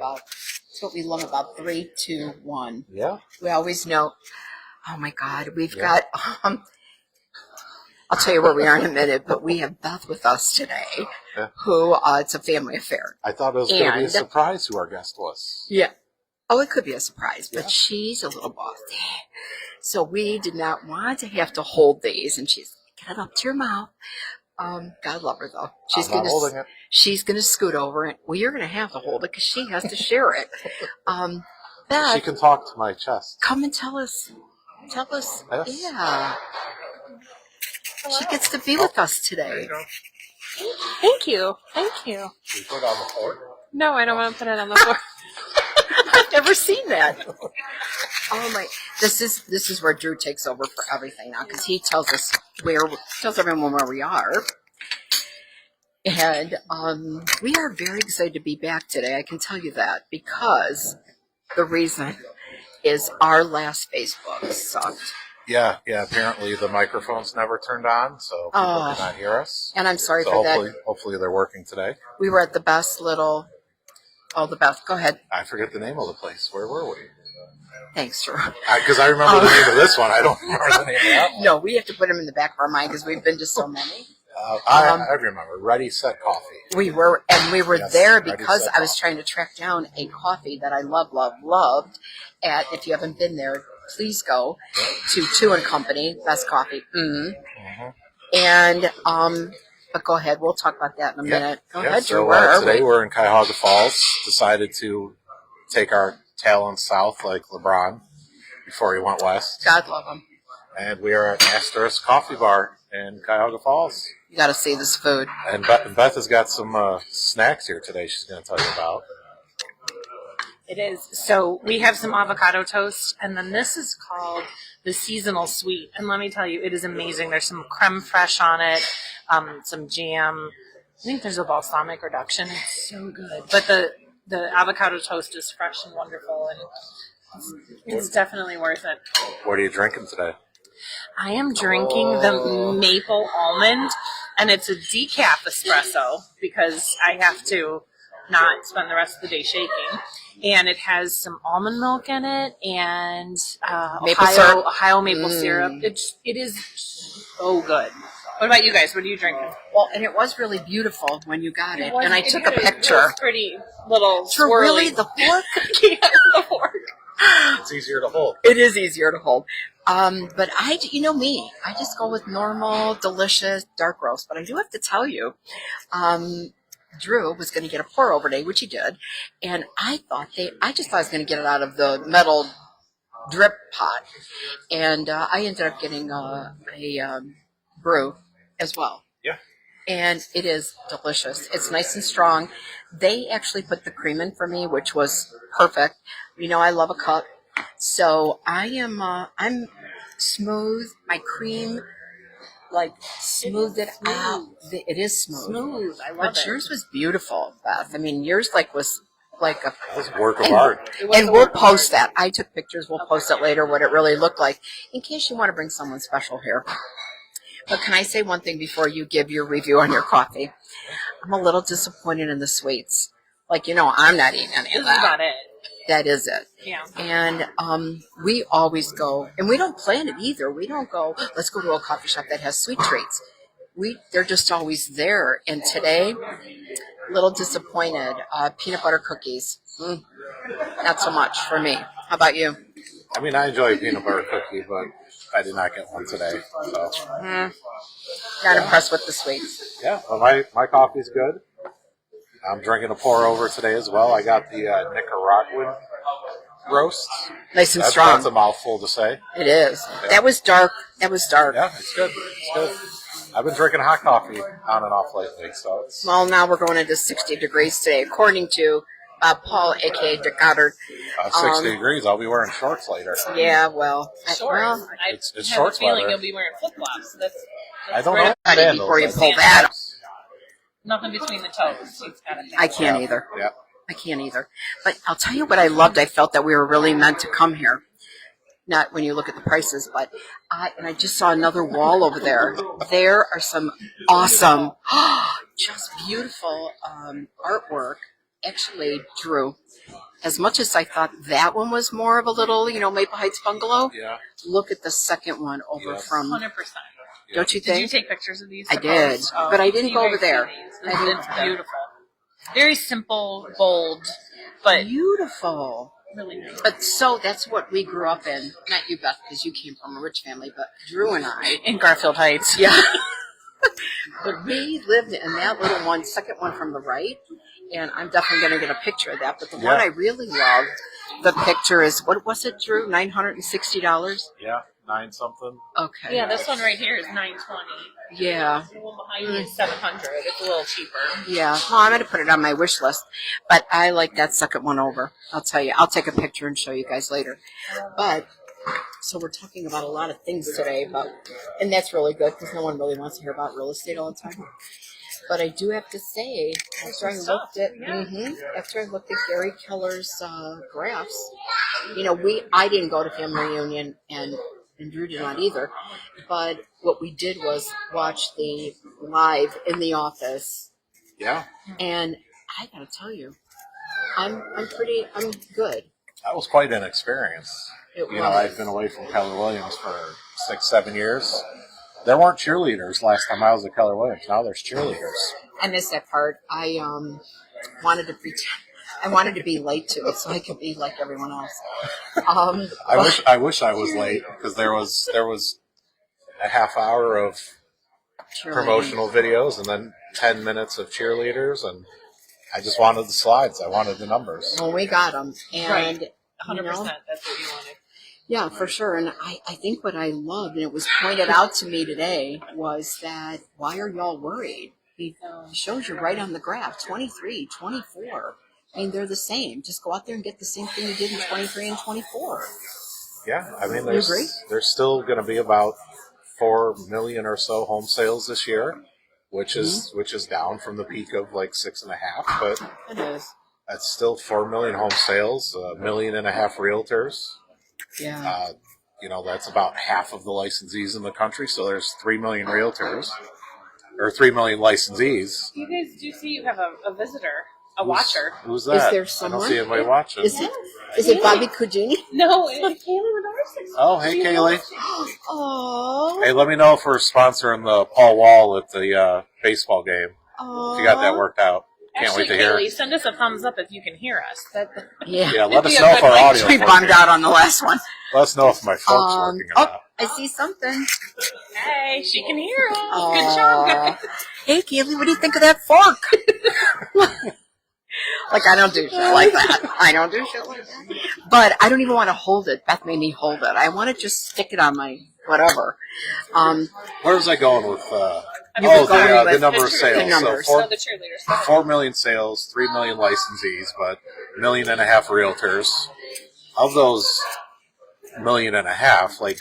about. It's what we love about 3, 2, 1. Yeah. We always know. Oh my God, we've got. I'll tell you where we are in a minute, but we have Beth with us today, who it's a family affair. I thought it was going to be a surprise who our guest was. Yeah. Oh, it could be a surprise, but she's a little bossy. So we did not want to have to hold these, and she's get it up to your mouth. God love her though. She's gonna scoot over it. Well, you're gonna have to hold it because she has to share it. Beth, she can talk to my chest. Come and tell us. Yes. Yeah. Hello. She gets to be with us today. Thank you. Thank you. Should we put it on the floor? No, I don't want to put it on the floor. I've never seen that. Oh my! This is where Drew takes over for everything now because he tells us tells everyone where we are, and we are very excited to be back today. I can tell you that because the reason is our last Facebook sucked. Yeah. Apparently the microphones never turned on, so people cannot hear us. And I'm sorry for that. Hopefully they're working today. We were at the best little. Oh, the best. Go ahead. I forget the name of the place. Where were we? Thanks, Drew. Because I remember the name of this one. I don't remember the name of that one. No, we have to put them in the back of our mind because we've been to so many. I remember. Ready, Set Coffee. We were there because I was trying to track down a coffee that I loved. If you haven't been there, please go to 2 and Company, best coffee. Mm-hmm. And but go ahead. We'll talk about that in a minute. Go ahead, Drew. So today we're in Cuyahoga Falls. Decided to take our talents south like LeBron before he went west. God love him. And we are at Asterisk Coffee Bar in Cuyahoga Falls. You got to see this food. And Beth has got some snacks here today she's going to tell you about. It is. So we have some avocado toast, and then this is called the Seasonal Sweet. And let me tell you, it is amazing. There's some creme fraiche on it, some jam. I think there's a balsamic reduction. It's so good. But the avocado toast is fresh and wonderful, and it's definitely worth it. What are you drinking today? I am drinking the maple almond, and it's a decaf espresso because I have to not spend the rest of the day shaking. And it has some almond milk in it and Ohio maple syrup. It is so good. What about you guys? What are you drinking? Well, and it was really beautiful when you got it. And I took a picture. It was pretty little swirly. Really, the fork? Yeah, the fork. It's easier to hold. It is easier to hold. But you know me, I just go with normal, delicious, dark roast. But I do have to tell you, Drew was going to get a pour over today, which he did. And I just thought I was going to get it out of the metal drip pot. And I ended up getting a brew as well. Yeah. And it is delicious. It's nice and strong. They actually put the cream in for me, which was perfect. You know, I love a cup. So I'm smooth. My cream, smoothed it out. It is smooth. I love it. But yours was beautiful, Beth. I mean, yours was like a... That was a work of art. And we'll post that. I took pictures. We'll post it later, what it really looked like, in case you want to bring someone special here. But can I say one thing before you give your review on your coffee? I'm a little disappointed in the sweets. I'm not eating any of that. That's about it. That is it. Yeah. And we always go, and we don't plan it either. We don't go, let's go to a coffee shop that has sweet treats. They're just always there. And today, a little disappointed. Peanut butter cookies. Not so much for me. How about you? I mean, I enjoy peanut butter cookie, but I did not get one today. So. Not impressed with the sweets. Yeah, well, my coffee's good. I'm drinking a pour over today as well. I got the Nicaraguan roast. Nice and strong. That's a mouthful to say. It is. Yeah. That was dark. Yeah, it's good. It's good. I've been drinking hot coffee on and off lately, so it's... Well, now we're going into 60 degrees today, according to Paul, a.k.a. Dick Goddard. 60 degrees. I'll be wearing shorts later. Yeah, well... Shorts. It's I shorts have a feeling weather. you'll be wearing flip-flops. That's I don't right know. Before you pull that up. Nothing between the toes. I can't either. Yeah. I can't either. But I'll tell you what I loved. I felt that we were really meant to come here. Not when you look at the prices, but I just saw another wall over there. There are some awesome, just beautiful artwork. Actually, Drew, as much as I thought that one was more of a little, Maple Heights bungalow, Yeah. look at the second one over Yes. from, 100%. don't you Did think? you take pictures of these? I to did, post? but I didn't you go guys over there. see these. I didn't It's go there. beautiful. Very simple, bold, but Beautiful. really nice. But so that's what we grew up in. Not you, Beth, because you came from a rich family, but Drew and I. In Garfield Heights. Yeah. But we lived in that little one, second one from the right, and I'm definitely going to get a picture of that. But the one I really loved, the picture is, what was it, Drew? $960? Yeah, 9 something. Okay. Yeah, this one right here is $920. Yeah. The one behind me is $700. It's a little cheaper. Yeah. Well, I'm going to put it on my wish list. But I like that second one over. I'll tell you. I'll take a picture and show you guys later. But, so we're talking about a lot of things today, and that's really good because no one really wants to hear about real estate all the time. But I do have to say, after I looked at Gary Keller's graphs, I didn't go to family reunion and Drew did not either. But what we did was watch the live in the office. Yeah. And I gotta tell you, I'm good. That was quite an experience. It was. I've been away from Keller Williams for 6-7 years. There weren't cheerleaders last time I was at Keller Williams. Now there's cheerleaders. I missed that part. I wanted to pretend. I wanted to be late to it so I could be like everyone else. I wish I was late because there was a half hour of promotional videos and then 10 minutes of cheerleaders, and I just wanted the slides. I wanted the numbers. Well, we got them, and Right. 100%. That's what you wanted. Yeah, for sure. And I think what I loved, and it was pointed out to me today, was that why are y'all worried? He shows you right on the graph, 23, 24. I mean, they're the same. Just go out there and get the same thing you did in 23 and 24. Yeah, I mean, You agree? there's still going to be about 4 million or so home sales this year, which is down from the peak of like 6.5, but It is. that's still 4 million home sales, 1.5 million realtors. Yeah. That's about half of the licensees in the country. So there's 3 million realtors or 3 million licensees. You guys do see you have a visitor, a watcher. Who's that? Is there I someone? don't see anybody watching. Is it Bobby Cugini? No, it's Kaylee with ours. Oh, hey, Kaylee. Oh. Hey, let me know if we're sponsoring the Paul Wall at the baseball game. If you got that worked out. Can't Actually, wait to hear Kaylee, it. send us a thumbs up if you can hear us. Yeah. Yeah, let us be a know if good our way audio We is bummed working. out on the last one. Let us know if my fork's working or not. I see something. Hey, she can hear us. Good job, guys. Hey, Kaylee, what do you think of that fork? Like, I don't do shit like that. I don't do shit like that. But I don't even want to hold it. Beth made me hold it. I want to just stick it on my whatever. Where was I going with? You were going the with number of the sales. numbers. So No, the cheerleaders. 4 million sales, 3 million licensees, but 1.5 million realtors. Of those 1.5 million, like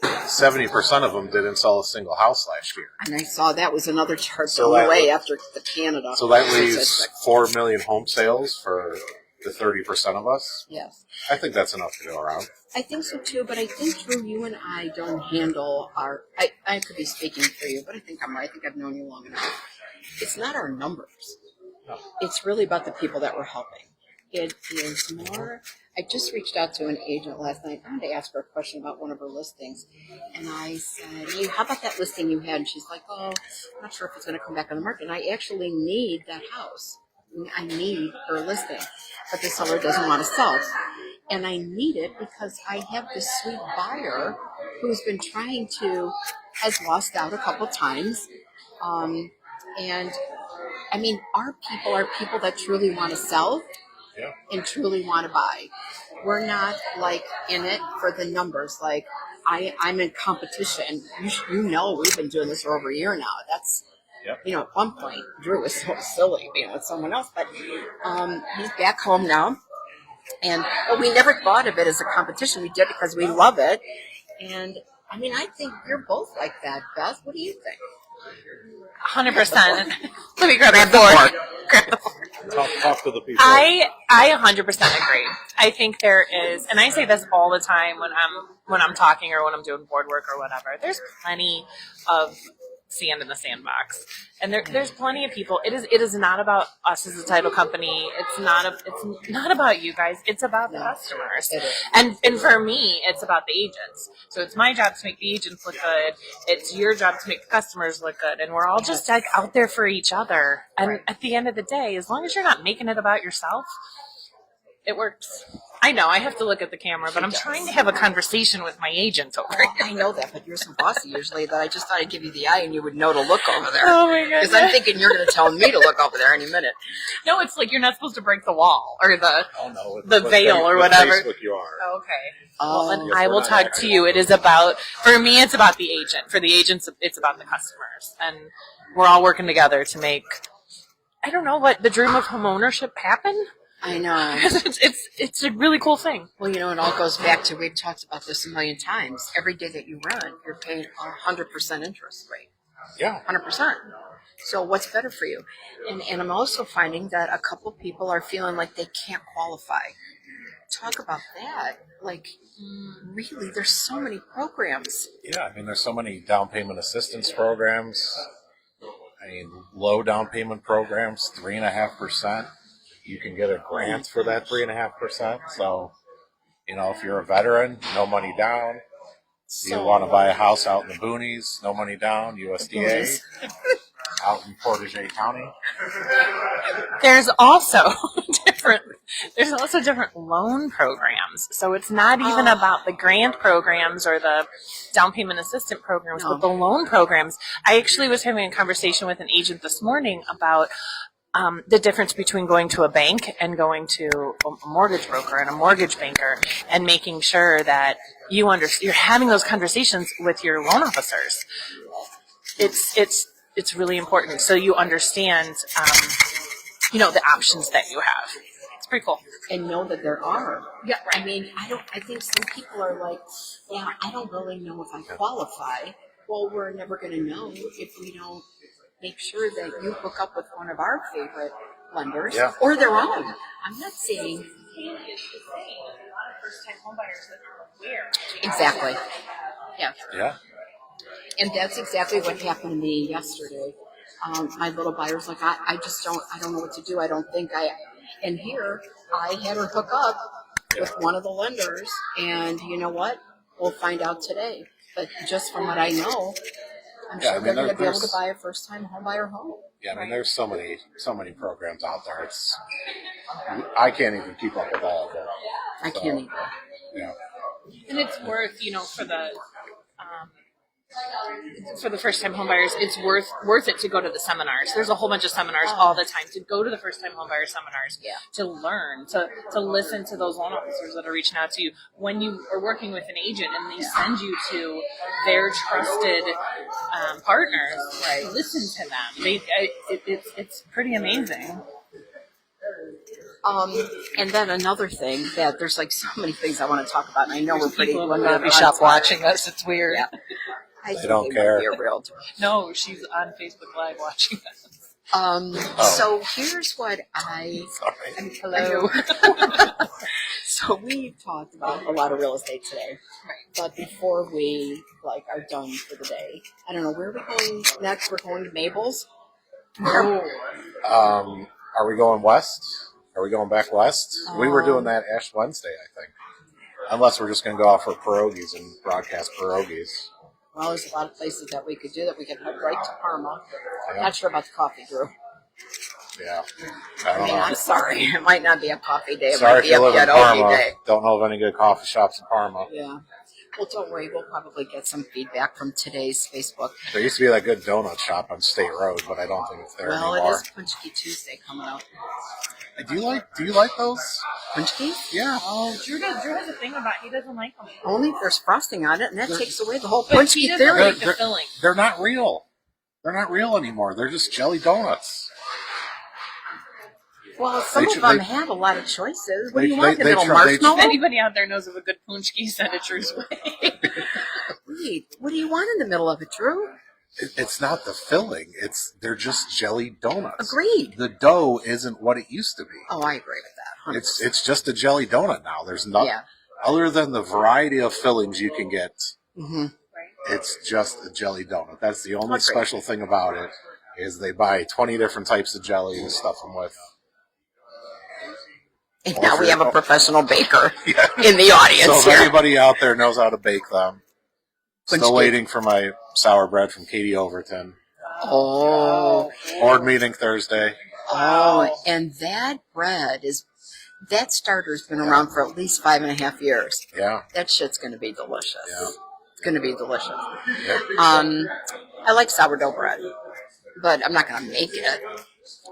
70% of them didn't sell a single house last year. And I saw that was another chart So going that away would- after the Canada. So that leaves statistics. 4 million home sales for the 30% of us. Yes. I think that's enough to go around. I think so too, but I think, Drew, you and I don't handle I could be speaking for you, but I think I'm right. I think I've known you long enough. It's not our numbers. No. It's really about the people that we're helping. It is more. I just reached out to an agent last night. I wanted to ask her a question about one of her listings. And I said, hey, how about that listing you had? And she's like, oh, I'm not sure if it's going to come back on the market. And I actually need that house. I need her listing. But the seller doesn't want to sell. And I need it because I have this sweet buyer who's been has lost out a couple times. And I mean, our people are people that truly want to sell. Yeah. And truly want to buy. We're not like in it for the numbers. Like I'm in competition. We've been doing this for over a year now. That's, at one point, Drew was so silly being with someone else, but he's back home now. And we never thought of it as a competition. We did it because we love it. And I mean, I think you're both like that, Beth. What do you think? 100%. Let me grab my board. Talk to the people. I 100% agree. I think there is, and I say this all the time when I'm talking or when I'm doing board work or whatever. There's plenty of sand in the sandbox. And there's plenty of people. It is not about us as a title company. It's not about you guys. It's about the customers. And for me, it's about the agents. So it's my job to make the agents look good. It's your job to make the customers look good. And we're all just like out there for each other. And at the end of the day, as long as you're not making it about yourself, it works. I know I have to look at the camera, but I'm trying to have a conversation with my agent over here. I know that, but you're so bossy usually that I just thought I'd give you the eye and you would know to look over there. Oh my god! Because I'm thinking you're going to tell me to look over there any minute. No, it's like you're not supposed to break the wall or the with veil or whatever. Facebook you are. Okay. Well, and Yes, I will talk to you. It is about, for me, it's about the agent. For the agents, it's about the customers, and we're all working together to make, I don't know, what the dream of home ownership happen. I know. It's a really cool thing. Well, you know, it all goes back to, we've talked about this a million times. Every day that you run, you're paying 100% interest rate. Yeah. 100%. So what's better for you? And I'm also finding that a couple of people are feeling like they can't qualify. Talk about that. Like, really, there's so many programs. Yeah, I mean, there's so many down payment assistance programs. I mean, low down payment programs, 3.5%. You can get a grant for that 3.5%. So, you know, if you're a veteran, no money down. You want to buy a house out in the boonies, no money down, USDA, out in Portage County. There's also different loan programs. So it's not even about the grant programs or the down payment assistant programs, but the loan programs. I actually was having a conversation with an agent this morning about the difference between going to a bank and going to a mortgage broker and a mortgage banker, and making sure that you're having those conversations with your loan officers. It's really important, so you understand, the options that you have. It's pretty cool. And know that there are. Yeah, I mean, I think some people are like, yeah, I don't really know if I qualify. Well, we're never going to know if we don't make sure that you hook up with one of our favorite lenders or their own. I'm not saying exactly. Yeah. Yeah. And that's exactly what happened to me yesterday. My little buyer's like, I don't know what to do. I don't think and here I had her hook up with one of the lenders, and you know what? We'll find out today. But just from what I know, I'm sure they're going to be able to buy a first-time home buyer home. Yeah, I mean, there's so many programs out there. I can't even keep up with all of them. I can't even. Yeah. And it's worth, for the first-time homebuyers, it's worth it to go to the seminars. There's a whole bunch of seminars all the time. To go to the first-time homebuyer seminars, to learn, to listen to those loan officers that are reaching out to you when you are working with an agent, and they send you to their trusted partners. Right. Listen to them. It's pretty amazing. And then another thing that there's like so many things I want to talk about, and I know we're pretty people in the coffee shop watching us. It's weird. Yeah. They don't care. No, she's on Facebook Live watching us. So here's what hello. So we've talked about a lot of real estate today, but before we are done for the day, I don't know, where are we going next? We're going to Mabel's. Are we going west? Are we going back west? We were doing that Ash Wednesday, I think. Unless we're just going to go out for pierogies and broadcast pierogies. Well, there's a lot of places that we could do that. We could head right to Parma. Yeah. Not sure about the coffee, Drew. Yeah. I don't know. I'm sorry. It might not be a coffee day. It Sorry might be a pierogi day. Don't know of any good coffee shops in Parma. Yeah. Well, don't worry. We'll probably get some feedback from today's Facebook. There used to be that good donut shop on State Road, but I don't think it's there anymore. Well, it is Punchki Tuesday coming up. Do you like those? Punchkis? Yeah. Oh, Drew has a thing about he doesn't like them. Only if there's frosting on it, and that takes away the whole punchki theory. Like the filling. They're not real. They're not real anymore. They're just jelly donuts. Well, some of them have a lot of choices. What do you want? A little marshmallow? If anybody out there knows of a good punchki, send it Drew's way. Wait, what do you want in the middle of it, Drew? It's not the filling. They're just jelly donuts. Agreed. The dough isn't what it used to be. Oh, I agree with that. 100%. It's just a jelly donut now. There's nothing other than the variety of fillings you can get. Mm-hmm. It's just a jelly donut. That's the only special thing about it, is they buy 20 different types of jelly and stuff them with. And now we have a professional baker in the audience So if here. anybody out there knows how to bake them, Punch still cake. waiting for my sour bread from Katie Overton. Oh. Board meeting Thursday. Oh, and that bread that starter's been around for at least 5.5 years. Yeah. That shit's going to be delicious. Yeah. It's going to be delicious. Yep. I like sourdough bread, but I'm not going to make it.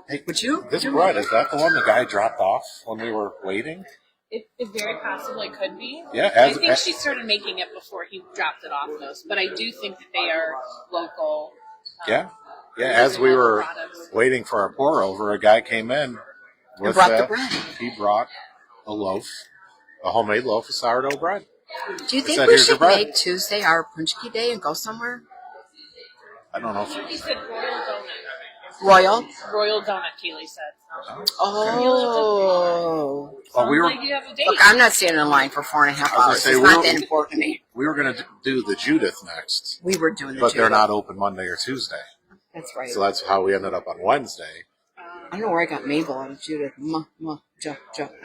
Hey, would you? This bread, is that the one the guy dropped off when we were waiting? It very possibly could be. Yeah. I think she started making it before he dropped it off, though. But I do think that they are local. Yeah. Yeah, as we were waiting for our pour over, a guy came in with brought the bread. He brought a homemade loaf of sourdough bread. Do you think said, we "Here's your should bread." make Tuesday our punchki day and go somewhere? I don't know. He said royal donut. Royal donut, Keely said. Oh. Well, we were. Like you have a date. Look, I'm not standing in line for 4.5 hours. say, It's we not were- that important to me. We were going to do the Judith next, We were doing the but they're judo. not open Monday or Tuesday. That's right. So that's how we ended up on Wednesday. I don't know where I got Mabel and Judith. I don't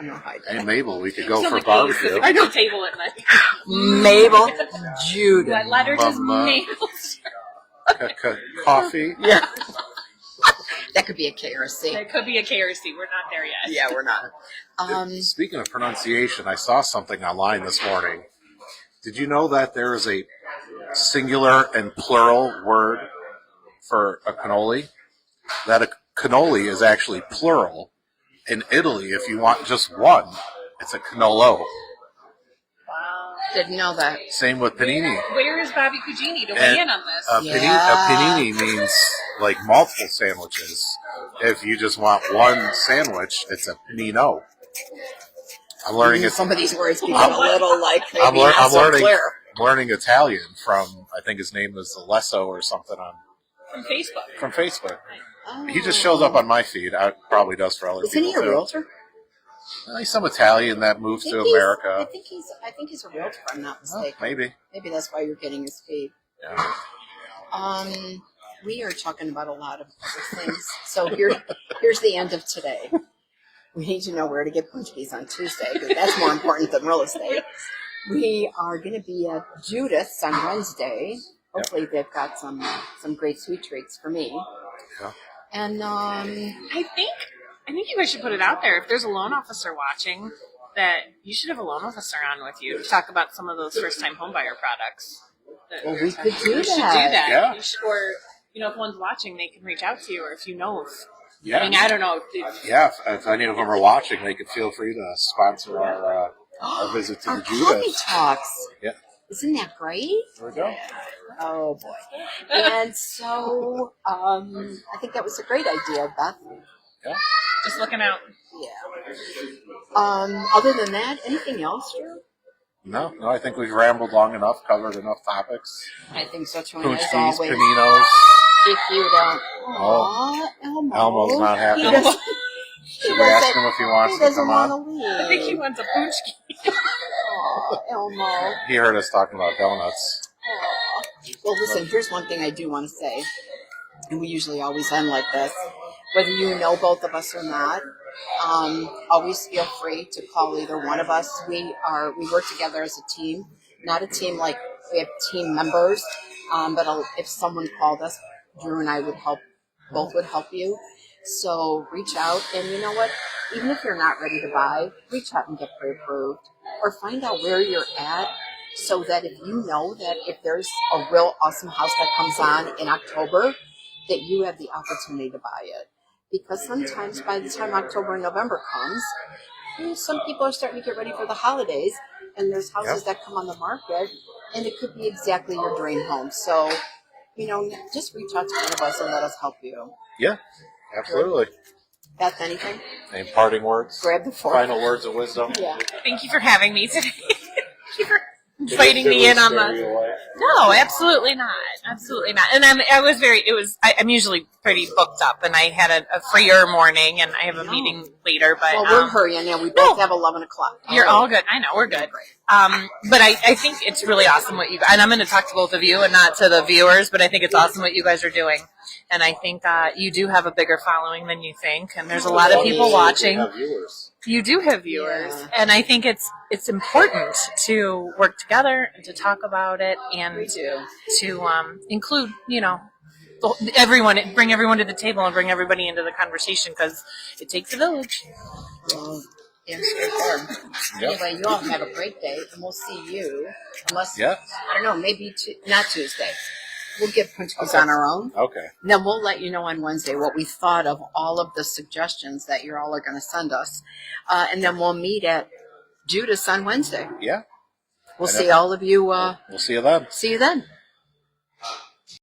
know how I did. Hey, Mabel, we could go It's for on the barbecue. I know table at night. Mabel, Judith. That letter just Mama. Mabel. Coffee. Yeah. That could be a KRC. It could be a KRC. We're not there yet. Yeah, we're not. Speaking of pronunciation, I saw something online this morning. Did you know that there is a singular and plural word for a cannoli? That a cannoli is actually plural. In Italy, if you want just one, it's a cannolo. Wow. Didn't know that. Same with panini. Where is Bobby Cugini to weigh in on this? A panini means like multiple sandwiches. If you just want one sandwich, it's a panino. I'm learning it. Some of these words become a little like maybe I'm not so learning. clear. Learning Italian from, I think his name is Alesso or something From Facebook. from Facebook. Oh. He just shows up on my feed. Probably does for other Isn't people he a too. realtor? He's some Italian that moved to America. I think he's a realtor. If I'm not mistaken. Maybe. Maybe that's why you're getting his feed. Yeah. We are talking about a lot of other things. So here's the end of today. We need to know where to get punchkis on Tuesday because that's more important than real estate. We are going to be at Judith's on Wednesday. Hopefully they've got some great sweet treats for me. Yeah. And I think you guys should put it out there. If there's a loan officer watching, that you should have a loan officer on with you to talk about some of those first-time homebuyer products. well, we could do You should do that. that. Yeah. You should, or if one's watching, they can reach out to you, or if you know of. Yeah. I mean, I don't know. Yeah, if any of them are watching, they could feel free to sponsor our visit to Our the coffee Judith. talks. Yeah. Isn't that great? There we go. Oh boy. And so I think that was a great idea, Beth. Yeah. Just looking out. Yeah. Other than that, anything else, Drew? No, I think we've rambled long enough, covered enough topics. I think so too. And as Punchkis, always, paninos. if you don't, Oh. Elmo. Elmo's not happy. He doesn't, Should we ask him if he wants he to doesn't come want to on? leave. I think he wants a punchki. Aw, Elmo. He heard us talking about donuts. Aw. Well, listen, here's one thing I do want to say, and we usually always end like this. Whether you know both of us or not, always feel free to call either one of us. We work together as a team, not a team like we have team members, but if someone called us, Drew and I would help. Both would help you. So reach out, and you know what? Even if you're not ready to buy, reach out and get pre-approved, or find out where you're at, so that if you know that if there's a real awesome house that comes on in October, that you have the opportunity to buy it. Because sometimes by the time October and November comes, some people are starting to get ready for the holidays, and there's houses that come on the market, and it could be exactly your dream home. So, just reach out to one of us and let us help you. Yeah, absolutely. Beth, anything? Any parting words? Grab the fork. Final words of wisdom? Yeah. Thank you for having me today. Thank you for inviting me in on the. No, absolutely not. Absolutely not. And I'm usually pretty booked up, and I had a freer morning, and I have a meeting later. But Well, we're hurrying. Yeah, we both have 11 o'clock. You're all good. I know we're good. But I think it's really awesome what you, and I'm going to talk to both of you and not to the viewers, but I think it's awesome what you guys are doing. And I think you do have a bigger following than you think, and there's a lot of people watching. You do have viewers, Yeah. and I think it's important to work together and to talk about it and to include, everyone, bring everyone to the table and bring everybody into the conversation because it takes a village. Yeah, straightforward. Yep. Anyway, you all have a great day, and we'll see you. Unless, Yeah. I don't know, maybe not Tuesday. We'll get punchkis on our own. Okay. And then we'll let you know on Wednesday what we thought of all of the suggestions that you all are going to send us. And then we'll meet at Judas on Wednesday. Yeah. We'll see all of you. We'll see you then. See you then.